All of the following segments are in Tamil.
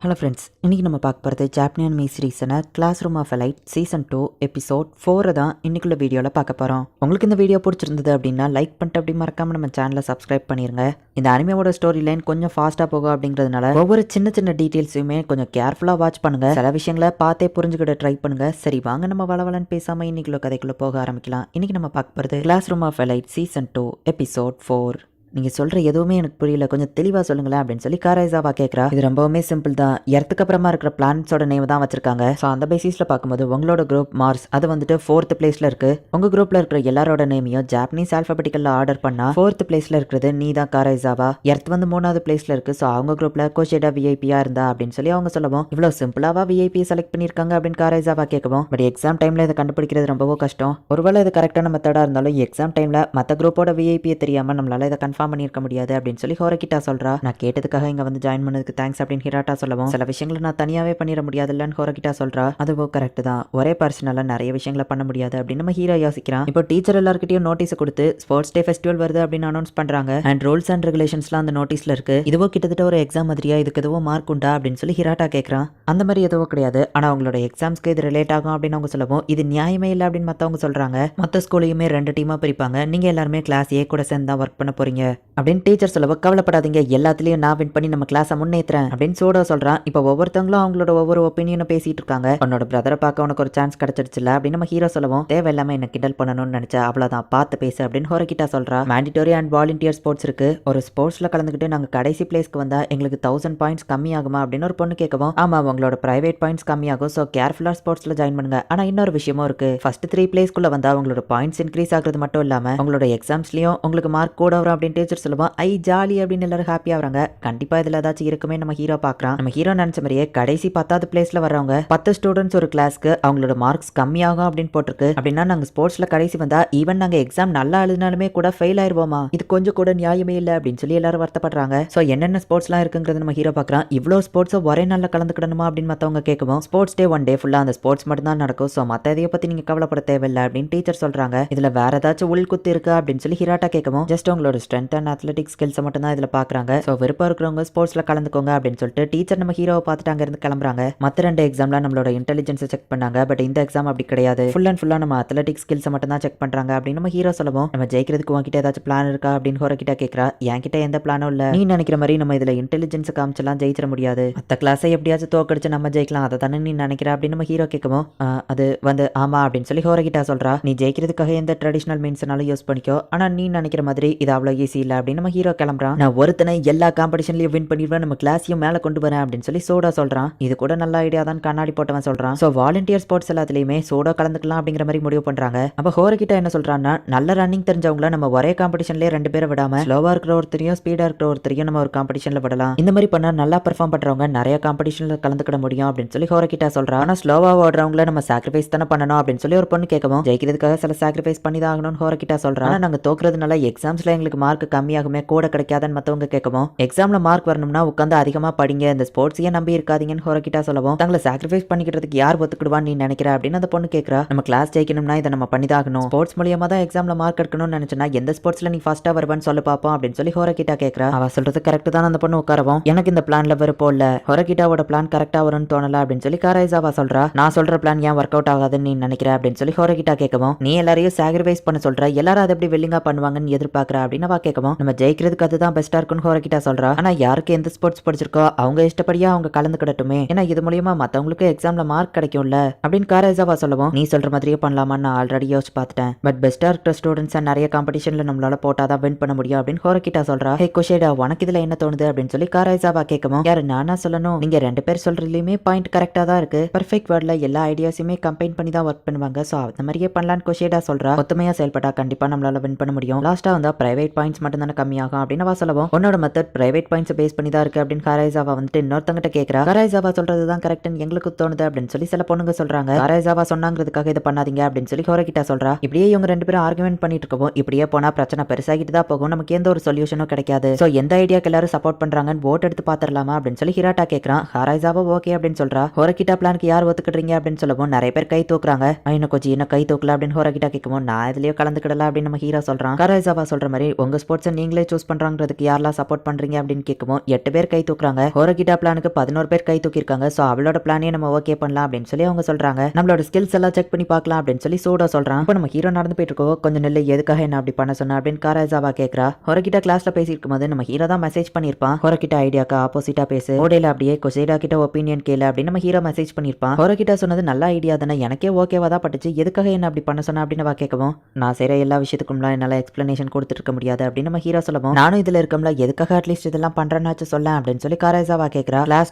ஹலோ ஃப்ரெண்ட்ஸ், இன்றைக்கி நம்ம பார்க்க போகிறது ஜாப்பனியன் மீ சீரீஸான class room of elite season 2 episode 4 தான் இன்றைக்குள்ள வீடியோவில் பார்க்க போகிறோம். உங்களுக்கு இந்த வீடியோ பிடிச்சிருந்தது அப்படின்னா லைக் பண்ணிட்டு அப்படி மறக்காமல் நம்ம சேனலை சப்ஸ்கிரைப் பண்ணிடுங்க. இந்த அனிமையோட ஸ்டோரி லைன் கொஞ்சம் ஃபாஸ்ட்டாக போகும் அப்படிங்கிறதுனால ஒவ்வொரு சின்ன சின்ன டீட்டெயில்ஸையுமே கொஞ்சம் கேர்ஃபுல்லாக வாட்ச் பண்ணுங்கள். சில விஷயங்களை பார்த்தே புரிஞ்சுக்கிட்ட ட்ரை பண்ணுங்கள். சரி வாங்க நம்ம வளவலன்னு பேசாமல் இன்றைக்குள்ள கதைக்குள்ளே போக ஆரம்பிக்கலாம். இன்றைக்கி நம்ம பார்க்க போகிறது class room of elite season 2 episode 4. நீங்கள் சொல்கிற எதுவுமே எனக்கு புரியல, கொஞ்சம் தெளிவாக சொல்லுங்களேன் அப்படின்னு சொல்லி காரைசாவா கேட்குறா. இது ரொம்பவுமே சிம்பிள் தான். எர்த்துக்கு அப்புறமா இருக்கிற பிளானட்ஸோட நேம் தான் வச்சிருக்காங்க. ஸோ அந்த பேசிஸில் பார்க்கும்போது உங்களோட குரூப் மார்ஸ் அது வந்துட்டு 4th பிளேஸில் இருக்கு. உங்கள் குரூப்பில் இருக்கிற எல்லாரோட நேமையும் ஜாப்பனீஸ் ஆல்ஃபபெட்டிக்கலில் ஆர்டர் பண்ணால் 4th பிளேஸில் இருக்கிறது நீ தான் காரைசாவா. எர்த் வந்து 3வது பிளேஸில் இருக்கு. ஸோ அவங்க குரூப்பில் கோஷேடா விஐபியா இருந்தா அப்படின்னு சொல்லி அவங்க சொல்லவும், இவ்வளோ சிம்பிளாவா விஐபி செலக்ட் பண்ணியிருக்காங்க அப்படின்னு காரைசாவா கேட்கவும், பட் எக்ஸாம் டைமில் இதை கண்டுபிடிக்கிறது ரொம்பவும் கஷ்டம். ஒருவேளை இது கரெக்டான மெத்தடாக இருந்தாலும் எக்ஸாம் டைமில் மற்ற குரூப்போட விஐபியை தெரியாமல் நம்மளால இதை கன்ஃபார்ம் பண்ணியிருக்க முடியாது அப்படின்னு சொல்லி ஹோரகிட்டா சொல்றா. நான் கேட்டதுக்காக இங்க வந்து ஜாயின் பண்ணதுக்கு தேங்க்ஸ் அப்படின்னு ஹிராட்டா சொல்லவும், சில விஷயங்களை நான் தனியாவே பண்ணிட முடியாதுல்லன்னு ஹோரகிட்டா சொல்றா. அதுவும் கரெக்ட் தான், ஒரே பர்சனலா நிறைய விஷயங்களை பண்ண முடியாது அப்படின்னு நம்ம ஹீரோ யோசிக்கிறான். இப்போ டீச்சர் எல்லாருக்கிட்டையும் நோட்டீஸ் கொடுத்து ஸ்போர்ட்ஸ் டே ஃபெஸ்டிவல் வருது அப்படின்னு அனௌன்ஸ் பண்றாங்க. அண்ட் ரூல்ஸ் அண்ட் ரெகுலேஷன்ஸ்லாம் அந்த நோட்டீஸ்ல இருக்கு. இதுவோ கிட்டத்தட்ட ஒரு எக்ஸாம் மாதிரியா, இதுக்கு எதுவும் மார்க் உண்டா அப்படின்னு சொல்லி ஹிராட்டா கேட்கறான். அந்த மாதிரி எதுவும் கிடையாது, ஆனா அவங்களோட எக்ஸாம்ஸ்க்கு இது ரிலேட் ஆகும் அப்படின்னு அவங்க சொல்லவும், இது நியாயமே இல்லை அப்படின்னு மத்தவங்க சொல்றாங்க. மற்ற ஸ்கூலையுமே 2 டீமா பிரிப்பாங்க, நீங்க எல்லாருமே கிளாஸ் ஏ கூட சேர்ந்து தான் ஒர்க் பண்ண போறீங்க அப்படின்னு டீச்சர் சொல்லவும், கவலைப்படாதீங்க எல்லாத்துலயும் நான் வின் பண்ணி நம்ம கிளாஸை முன்னேற்றுறேன் அப்படின்னு சோடா சொல்றான். இப்போ ஒவ்வொருத்தவங்களும் அவங்களோட ஒவ்வொரு ஒப்பீனியனை பேசிட்டு இருக்காங்க. உன்னோட பிரதரை பார்க்க உனக்கு ஒரு சான்ஸ் கிடைச்சிருச்சுல அப்படின்னு நம்ம ஹீரோ சொல்லவும், தேவையில்லாம என்ன கிண்டல் பண்ணணும்னு நினைச்சா அவ்வளவுதான், பார்த்து பேசு அப்படின்னு ஹோரகிட்டா சொல்றா. மேண்டிட்டோரி அண்ட் வாலண்டியர் ஸ்போர்ட்ஸ் இருக்கு. ஒரு ஸ்போர்ட்ஸ்ல கலந்துக்கிட்டு நாங்க கடைசி பிளேஸ்க்கு வந்தா எங்களுக்கு 1000 பாயிண்ட்ஸ் கம்மி ஆகுமா அப்படின்னு ஒரு பொண்ணு கேட்கவும், ஆமா உங்களோட பிரைவேட் பாயிண்ட்ஸ் கம்மியாகும், ஸோ கேர்ஃபுல்லா ஸ்போர்ட்ஸ்ல ஜாயின் பண்ணுங்க. ஆனா இன்னொரு விஷயமும் இருக்கு, ஃபர்ஸ்ட் 3 பிளேஸ்க்குள்ள வந்தா உங்களோட பாயிண்ட்ஸ் இன்க்ரீஸ் ஆகுறது மட்டும் இல்லாம உங்களோட எக்ஸாம்ஸ்லயும் உங்களுக்கு மார்க் கூட வரும் அப்படின்னு டீச்சர் சொல்லுவோம். ஐ ஜாலி அப்படின்னு எல்லாரும் ஹாப்பி ஆகுறாங்க. கண்டிப்பா இதுல ஏதாச்சும் இருக்குமே நம்ம ஹீரோ பாக்குறான். நம்ம ஹீரோ நினைச்ச மாதிரியே கடைசி 10th பிளேஸ்ல வரவங்க 10 ஸ்டூடெண்ட்ஸ் ஒரு கிளாஸ்க்கு அவங்களோட மார்க்ஸ் கம்மியாகும் அப்படின்னு போட்டிருக்கு. அப்படின்னா நாங்க ஸ்போர்ட்ஸ்ல கடைசி வந்தா ஈவன் நாங்க எக்ஸாம் நல்லா எழுதினாலுமே கூட ஃபெயில் ஆயிருவோமா, இது கொஞ்சம் கூட நியாயமே இல்லை அப்படின்னு சொல்லி எல்லாரும் வருத்தப்படுறாங்க. சோ என்னென்ன ஸ்போர்ட்ஸ்லாம் இருக்குங்கிறது நம்ம ஹீரோ பாக்குறான். இவ்வளவு ஸ்போர்ட்ஸ் ஒரே நாள்ல கலந்துக்கிடணுமா அப்படின்னு மத்தவங்க கேட்கவும், ஸ்போர்ட்ஸ் டே 1 டே ஃபுல்லா அந்த ஸ்போர்ட்ஸ் மட்டும் தான் நடக்கும், சோ மத்த எதைய பத்தி நீங்க கவலைப்பட தேவையில்லை அப்படின்னு டீச்சர் சொல்றாங்க. இதுல வேற ஏதாச்சும் உள்குத்து இருக்கு அப்படின்னு சொல்லி ஹிராட்டா கேட்கவும், ஜஸ்ட் உங்களோட ஸ்ட்ரென்த் அண்ட் அத்லெட்டிக் ஸ்கில்ஸ் மட்டும் தான் இதுல பாக்குறாங்க. சோ விருப்பம் இருக்கிறவங்க ஸ்போர்ட்ஸ்ல கலந்துக்கோங்க அப்படின்னு சொல்லிட்டு டீச்சர் நம்ம ஹீரோவை பார்த்துட்டு அங்க இருந்து கிளம்புறாங்க. மத்த 2 எக்ஸாம்ல நம்மளோட இன்டெலிஜென்ஸை செக் பண்ணாங்க, பட் இந்த எக்ஸாம் அப்படி கிடையாது, ஃபுல் அண்ட் ஃபுல்லா நம்ம அத்லெட்டிக் ஸ்கில்ஸ் மட்டும் தான் செக் பண்றாங்க அப்படின்னு நம்ம ஹீரோ சொல்லவும், நம்ம ஜெயிக்கிறதுக்கு உங்ககிட்ட ஏதாச்சும் பிளான் இருக்கா அப்படின்னு ஹோரகிட்டா கேட்கறா. என்கிட்ட எந்த பிளானும் இல்ல, நீ நினைக்கிற மாதிரி நம்ம இதுல இன்டெலிஜென்ஸ் காமிச்சலாம் ஜெயிச்சிட முடியாது, மத்த கிளாஸை எப்படியாச்சும் தோக்கடிச்சு நம்ம ஜெயிக்கலாம், அதை தானே நீ நினைக்கிற அப்படின்னு நம்ம ஹீரோ கேட்கவும், அது வந்து ஆமா அப்படின்னு சொல்லி ஹோரகிட்டா சொல்றா. நீ ஜெயிக்கிறதுக்காக எந்த ட்ரெடிஷனல் மீன்ஸ்னாலும் யூஸ் பண்ணிக்கோ, ஆனா நீ நினைக்கிற மாதிரி இது அவ்வளவு ஈஸி இல்ல அப்படின்னு நம்ம ஹீரோ கிளம்புறான். நான் ஒருத்தனை எல்லா காம்படிஷன்லயும் வின் பண்ணிடுவேன், நம்ம கிளாஸையும் மேல கொண்டு வரேன் அப்படின்னு சொல்லி சோடா சொல்றான். இது கூட நல்ல ஐடியா தான் கண்ணாடி போட்டவன் சொல்றான். சோ வாலண்டியர் ஸ்போர்ட்ஸ் எல்லாத்துலயுமே சோடா கலந்துக்கலாம் அப்படிங்கிற மாதிரி முடிவு பண்றாங்க. அப்ப ஹோரகிட்ட என்ன சொல்றான்னா, நல்ல ரன்னிங் தெரிஞ்சவங்கள நம்ம ஒரே காம்படிஷன்லயே 2 பேரை விடாம ஸ்லோவா இருக்கிற ஒருத்தரையும் ஸ்பீடா இருக்கிற ஒருத்தரையும் நம்ம ஒரு காம்படிஷன்ல விடலாம். இந்த மாதிரி பண்ணா நல்லா பெர்ஃபார்ம் பண்றவங்க நிறைய காம்படிஷன்ல கலந்துக்கிட முடியும் அப்படின்னு சொல்லி ஹோரகிட்ட சொல்றான். ஆனா ஸ்லோவா ஓடுறவங்கள நம்ம சாக்ரிஃபைஸ் தானே பண்ணணும் அப்படின்னு சொல்லி ஒரு பொண்ணு கேட்கவும், ஜெயிக்கிறதுக்காக சில சாக்ரிஃபைஸ் பண்ணி தான் ஆகணும்னு ஹோரகிட்ட சொல்றான். ஆனா நாங்க தோக்குறதுனால எக்ஸாம்ஸ்ல எங்களுக்கு மார்க் கம்மியாகுமே, கூட கிடைக்காதுன்னு மத்தவங்க கேட்கவும், எக்ஸாம்ல மார்க் வரணும்னா உட்காந்து அதிகமா படிங்க, இந்த ஸ்போர்ட்ஸையே நம்பி இருக்காதீங்கன்னு ஹோரகிட்டா சொல்லவும், தங்களை சாக்ரிஃபைஸ் பண்ணிக்கிறதுக்கு யார் ஒத்துக்கிடுவான்னு நீ நினைக்கிற அப்படின்னு அந்த பொண்ணு கேட்கறா. நம்ம கிளாஸ் ஜெயிக்கணும்னா இதை நம்ம பண்ணிதாகணும், ஸ்போர்ட்ஸ் மூலியமா தான் எக்ஸாம்ல மார்க் எடுக்கணும்னு நினைச்சா எந்த ஸ்போர்ட்ஸ்ல நீ ஃபர்ஸ்டா வருவான்னு சொல்ல பாப்போம் அப்படின்னு சொல்லி ஹோரகிட்டா கேட்கறா. அவ சொல்றது கரெக்ட் தான் அந்த பொண்ணு உட்காரவும், எனக்கு இந்த பிளான்ல விருப்பம் இல்ல, ஹோரகிட்டாவோட பிளான் கரெக்டா வரும்னு தோணல அப்படின்னு சொல்லி காரைசாவா சொல்றா. நான் சொல்ற பிளான் ஏன் ஒர்க் அவுட் ஆகாதுன்னு நீ நினைக்கிற அப்படின்னு சொல்லி ஹோரகிட்டா கேட்கவும், நீ எல்லாரையும் சாக்ரிஃபைஸ் பண்ண சொல்ற, எல்லாரும் அதை எப்படி வில்லிங்கா பண்ணுவாங்கன்னு எதிர்பார்க்கற அப்படின்னு அவ கேட்கவும், நம்ம ஜெயிக்கிறதுக்கு அதுதான் பெஸ்டா இருக்குன்னு ஹோரகிட்டா சொல்றா. ஆனா யாருக்கு எந்த ஸ்போர்ட்ஸ் பிடிச்சிருக்கோ அவங்க இஷ்டப்படியா அவங்க கலந்துக்கிடட்டுமே, ஏன்னா இது மூலியமா மத்தவங்களுக்கு எக்ஸாம்ல மார்க் கிடைக்கும்ல அப்படின்னு காரைசாவா சொல்லவும், நீ சொல்ற மாதிரியே பண்ணலாமா, நான் ஆல்ரெடி யோசிச்சு பார்த்துட்டேன், பட் பெஸ்டா இருக்கிற ஸ்டூடெண்ட்ஸ் நிறைய காம்படிஷன்ல நம்மளால போட்டாதான் வின் பண்ண முடியும் அப்படின்னு ஹோரகிட்டா சொல்றா. ஹே கோஷேடா, உனக்கு இதுல என்ன தோணுது அப்படின்னு சொல்லி காரைசாவா கேட்கவும், யாரு நானா சொல்லணும், நீங்க 2 பேர் சொல்றதுலயுமே பாயிண்ட் கரெக்டா தான் இருக்கு, பெர்ஃபெக்ட் வேர்ட்ல எல்லா ஐடியாஸுமே கம்பைன் பண்ணி தான் ஒர்க் பண்ணுவாங்க, சோ அந்த மாதிரியே பண்ணலான்னு கோஷேடா சொல்றா. ஒத்துமையா செயல்பட்டா கண்டிப்பா நம்மளால வின் பண்ண முடியும், லாஸ்டா வந்தா பிரைவேட் பாயிண்ட்ஸ் மட்டும் தானே கம்மியாகும் அப்படின்னு அவ சொல்லவும், உன்னோட மெத்தட் பிரைவேட் பாயிண்ட்ஸ் பேஸ் பண்ணி தான் இருக்கு அப்படின்னு காரைசாவா வந்துட்டு இன்னொருத்தங்கிட்ட கேட்கறா. காரைசாவா சொல்றதுதான் கரெக்ட்னு எங்களுக்கு தோணுது அப்படின்னு சொல்லி சில பொண்ணுங்க சொல்றாங்க. காரைசாவா சொன்னாங்கிறதுக்காக இதை பண்ணாதீங்க அப்படின்னு சொல்லி ஹோரகிட்டா சொல்றா. இப்படியே இவங்க 2 பேரும் ஆர்குமெண்ட் பண்ணிட்டு இருக்கவும், இப்படியே போனா பிரச்சனை பெருசாகிட்டு தான் போகும், நமக்கு எந்த ஒரு சொல்யூஷனும் கிடைக்காது, சோ எந்த ஐடியாக்கு எல்லாரும் சப்போர்ட் பண்றாங்கன்னு ஓட் எடுத்து பாத்துடலாமா அப்படின்னு சொல்லி ஹிராட்டா கேட்கறான். காரைசாவா ஓகே அப்படின்னு சொல்றா. ஹோரகிட்டா பிளானுக்கு யார் ஒத்துக்கிட்டீங்க அப்படின்னு சொல்லவும் நிறைய பேர் கை தூக்குறாங்க. இன்னும் கொஞ்சம் இன்னும் கை தூக்கல அப்படின்னு ஹோரகிட்டா கேட்கவும், நான் இதுலயே கலந்துக்கிடல அப்படின்னு நம்ம ஹீரோ சொல்றான். காரைசாவா சொல்ற மாதிரி உங்க ஸ்போர்ட்ஸ் ஸ்போர்ட்ஸை நீங்களே சூஸ் பண்றாங்கிறதுக்கு யாரெல்லாம் சப்போர்ட் பண்றீங்க அப்படின்னு கேட்கவும் 8 பேர் கை தூக்குறாங்க. ஹோரகிட்டா பிளானுக்கு 11 பேர் கை தூக்கிருக்காங்க. சோ அவளோட பிளானே நம்ம ஓகே பண்ணலாம் அப்படின்னு சொல்லி அவங்க சொல்றாங்க. நம்மளோட ஸ்கில்ஸ் எல்லாம் செக் பண்ணி பார்க்கலாம் அப்படின்னு சொல்லி சூடா சொல்றான். இப்போ நம்ம ஹீரோ நடந்து போயிட்டு இருக்கோம். கொஞ்சம் நெல்லு எதுக்காக என்ன அப்படி பண்ண சொன்ன அப்படின்னு காராசாவா கேட்கறா. ஹோரகிட்டா கிளாஸ்ல பேசியிருக்கும் போது நம்ம ஹீரோ தான் மெசேஜ் பண்ணிருப்பான். ஹோரகிட்டா ஐடியாக்கு ஆப்போசிட்டா பேசு, ஓடையில அப்படியே கொசைடா கிட்ட ஒப்பீனியன் கேளு அப்படின்னு நம்ம ஹீரோ மெசேஜ் பண்ணிருப்பான். ஹோரகிட்டா சொன்னது நல்ல ஐடியா தானே, எனக்கே ஓகேவா தான் பட்டுச்சு, எதுக்காக என்ன அப்படி பண்ண சொன்ன அப்படின்னு கேட்கவும் நான் செய்யற எல்லா விஷயத்துக்கும்லாம் என்னால எக்ஸ்பிளனேஷன் கொடுத்துட்டு இருக்க முடியாது அப்படின்னு நம்ம ஹீரோ சொல்லவும் நானும் இதுல இருக்கோம்ல, எதுக்காக அட்லீஸ்ட் இதெல்லாம் பண்றேன்னாச்சு சொல்ல அப்படின்னு சொல்லி காராசாவா கேட்கறா.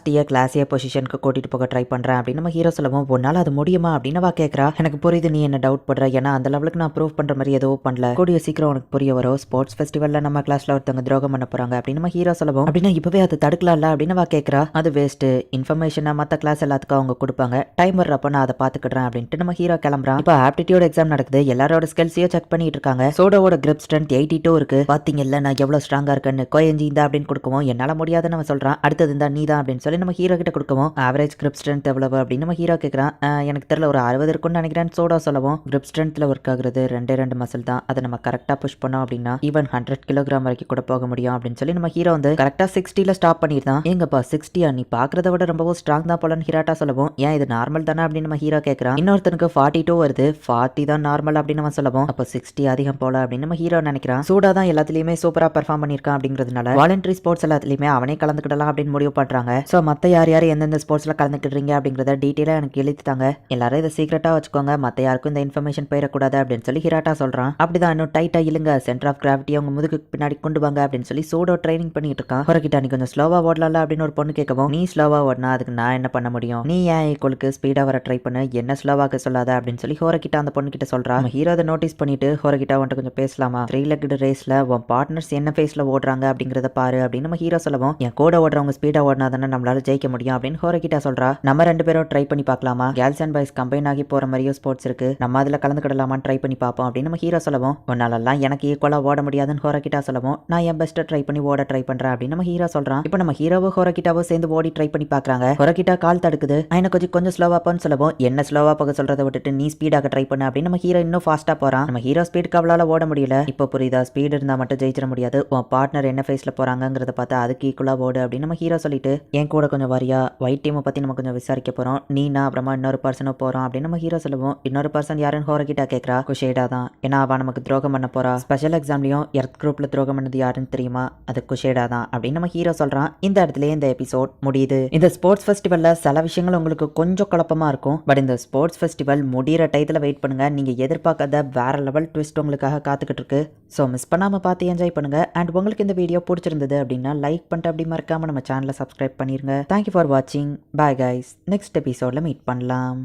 கிளாஸ் ஏ பொசிஷனுக்கு கூட்டிட்டு போக ட்ரை பண்றேன் அப்படின்னு நம்ம ஹீரோ சொல்லவும் உன்னால அது முடியுமா அப்படின்னு கேட்கறா. எனக்கு புரியுது நீ என்ன டவுட் பண்ற, ஏன்னா அந்த லெவலுக்கு நான் ப்ரூவ் பண்ற மாதிரி எதுவும் பண்ணல, கூடிய சீக்கிரம் உனக்கு புரிய வரும். ஸ்போர்ட்ஸ் ஃபெஸ்டிவல்ல நம்ம கிளாஸ்ல ஒருத்தவங்க துரோகம் பண்ண போறாங்க அப்படின்னு நம்ம ஹீரோ சொல்லவும் அப்படின்னா இப்பவே அது தடுக்கலாம்ல அப்படின்னு கேட்கறா. அது வேஸ்ட், இன்ஃபர்மேஷனை மற்ற கிளாஸ் எல்லாத்துக்கும் அவங்க கொடுப்பாங்க, டைம் வர்றப்ப நான் அதை பாத்துக்கிடுறேன் அப்படின்ட்டு நம்ம ஹீரோ கிளம்புறான். இப்போ ஆப்டிடியூட் எக்ஸாம் நடக்குது, எல்லாரோட ஸ்கில்ஸையும் செக் பண்ணிட்டு இருக்காங்க. சோடாவோட கிரிப் ஸ்ட்ரென்த் 82 இருக்கு, பாத்தீங்கல்ல நான் எவ்வளவு ஸ்ட்ராங்கா இருக்கேன்னு. கோயஞ்சி இந்த அப்படின்னு கொடுக்கவும் என்னால முடியாதுன்னு அவன் சொல்றான். அடுத்தது இந்த நீ தான் அப்படின்னு சொல்லி நம்ம ஹீரோ கிட்ட கொடுக்கவும் ஆவரேஜ் கிரிப் ஸ்ட்ரென்த் எவ்வளவு அப்படின்னு நம்ம ஹீரோ கேட்கறான். எனக்கு தெரியல, ஒரு 60 இருக்கும்னு நினைக்கிறேன் சோடா சொல்லவும் கிரிப் ஸ்ட்ரென்த்ல ஒர்க் ஆகுறது 2 மசில் தான், அதை நம்ம கரெக்டா புஷ் பண்ணோம் அப்படின்னா ஈவன் 100 கிலோகிராம் வரைக்கும் கூட போக முடியும் அப்படின்னு சொல்லி நம்ம ஹீரோ வந்து கரெக்டா 60ல ஸ்டாப் பண்ணிருந்தான். எங்கப்பா 60யா, நீ பாக்குறத விட ரொம்பவும் ஸ்ட்ராங் தான் போலன்னு ஹிராட்டா சொல்லவும் ஏன் இது நார்மல் தானே அப்படின்னு நம்ம ஹீரோ கேட்கறான். இன்னொருத்தனுக்கு 42 வருது, 40 தான் நார்மல் அப்படின்னு நம்ம சொல்லவும் அப்போ 60 அதிகம் போல அப்படின்னு நம்ம ஹீரோ நினைக்கிறான். சூடா தான் எல்லாத்துலயுமே சூப்பரா பெர்ஃபார்ம் பண்ணிருக்கான் அப்படிங்கிறதுனால வாலண்டரி ஸ்போர்ட்ஸ் எல்லாத்துலயுமே அவனே கலந்துக்கிடலாம் அப்படின்னு முடிவு பண்றாங்க. சோ மத்த யார் எந்தெந்த ஸ்போர்ட்ஸ்ல கலந்துக்கிடுறீங்க அப்படிங்கறத டீடைலா எனக்கு எழுதித்தாங்க, எல்லாரும் இதை சீக்கிரட்டா வச்சுக்கோங்க, மத்த யாருக்கும் இந்த இன்ஃபர்மேஷன் போயிடக்கூடாது அப்படின்னு சொல்லி ஹிராட்டா சொல்றான். அப்படிதான் இன்னும் டைட்டா இழுங்க, சென்டர் ஆஃப் கிராவிட்டி அவங்க முதுகு பின்னாடி கொண்டு வாங்க அப்படின்னு சொல்லி சூடோ ட்ரைனிங் பண்ணிட்டு இருக்கான். ஹோரகிட்டா நீ கொஞ்சம் ஸ்லோவா ஓடலாம் அப்படின்னு ஒரு பொண்ணு கேட்கவும் நீ ஸ்லோவா ஓடனா அதுக்கு நான் என்ன பண்ண முடியும், நீ ஏன் ஈக்குவலுக்கு ஸ்பீடா வர ட்ரை பண்ணு, என்ன ஸ்லோவாக்க சொல்லாத அப்படின்னு சொல்லி ஹோரகிட்டா அந்த பொண்ணு கிட்ட சொல்றா. ஹீரோ அதை நோட்டீஸ் பண்ணிட்டு ஹோரகிட்டா வந்துட்டு கொஞ்சம் பேசலாமா, 3-legged ரேஸ்ல உன் பார்ட்னர்ஸ் என்ன ஃபேஸ்ல ஓடுறாங்க அப்படிங்கறத பாரு அப்படின்னு நம்ம ஹீரோ சொல்லவும் என் கூட ஓடுறவங்க ஸ்பீடா ஓடினா தானே நம்மளால ஜெயிக்க முடியும் அப்படின்னு ஹோரகிட்டா சொல்றா. நம்ம 2 பேரும் ட்ரை பண்ணி பார்க்கலாமா, கேர்ள்ஸ் அண்ட் பாய்ஸ் கம்பைன் ஆகி போற மாதிரியோ ஸ்போர்ட்ஸ் இருக்கு, நம்ம அதுல கலந்துக்கிடலாமான்னு ட்ரை பண்ணி பார்ப்போம் அப்படின்னு நம்ம ஹீரோ சொல்லவும் உன்னாலெல்லாம் எனக்கு ஈக்குவலா ஓட முடியாதுன்னு ஹோரகிட்டா சொல்லவும் நான் என் பெஸ்ட்டை ட்ரை பண்ணி ஓட ட்ரை பண்றேன் அப்படின்னு நம்ம ஹீரோ சொல்றான். இப்போ நம்ம ஹீரோவோ ஹோரகிட்டாவோ சேர்ந்து ஓடி ட்ரை பண்ணி பார்க்கறாங்க. ஹோரகிட்டா கால் தடுக்குது, எனக்கு கொஞ்சம் ஸ்லோவா போன்னு சொல்லவும் என்ன ஸ்லோவா போக சொல்றதை விட்டுட்டு நீ ஸ்பீடாக ட்ரை பண்ணு அப்படின்னு நம்ம ஹீரோ இன்னும் ஃபாஸ்டா போறான். நம்ம ஹீரோ ஸ்பீடுக்கு அவளால ஓட முடியல. இப்போ புரியுதா, ஸ்பீடு இருந்தா மட்டும் ஜெயிச்சிட முடியாது, உன் பார்ட்னர் என்ன ஃபேஸ்ல போறாங்கிறத பார்த்தா அதுக்கு ஈக்குவலா ஓடு அப்படின்னு நம்ம ஹீரோ சொல்லிட்டு என் கூட கொஞ்சம் வரியா, ஒயிட் டீமை பத்தி நம்ம கொஞ்சம் விசாரிக்க போறோம், நீனா அப்புறமா இன்னொரு பர்சனும் போறோம் அப்படின்னு நம்ம ஹீரோ சொல்லுவோம். இன்னொரு பர்சன் யாருன்னு ஹோரகிட்டா கேட்கறா. குஷேடா தான், ஏன்னா அவ நமக்கு துரோகம் பண்ண போறா, ஸ்பெஷல் எக்ஸாம்லயும் எர்த் குரூப்ல துரோகம் பண்ணது யாருன்னு தெரியுமா, அது குஷேடா தான் அப்படின்னு நம்ம ஹீரோ சொல்றான். இந்த இடத்துல இந்த எபிசோட் முடியுது. இந்த ஸ்போர்ட்ஸ் ஃபெஸ்டிவல்ல சில விஷயங்கள் உங்களுக்கு கொஞ்சம் குழப்பமா இருக்கும், பட் இந்த ஸ்போர்ட்ஸ் ஃபெஸ்டிவல் முடிகிற டயத்தில் வெயிட் பண்ணுங்க, நீங்க எதிர்பார்க்காத வேற லெவல் ட்விஸ்ட் உங்களுக்காக காத்துக்கிட்டு இருக்கு. ஸோ மிஸ் பண்ணாம பார்த்து என்ஜாய் பண்ணுங்க. அண்ட் உங்களுக்கு இந்த வீடியோ பிடிச்சிருந்தது அப்படின்னா லைக் பண்ணிட்டு அப்படி மறக்காம நம்ம சேனலை சப்ஸ்கிரைப் பண்ணிருங்க. தேங்க்யூ ஃபார் வாட்சிங். பாய் கைஸ், நெக்ஸ்ட் எபிசோட்ல மீட் பண்ணலாம்.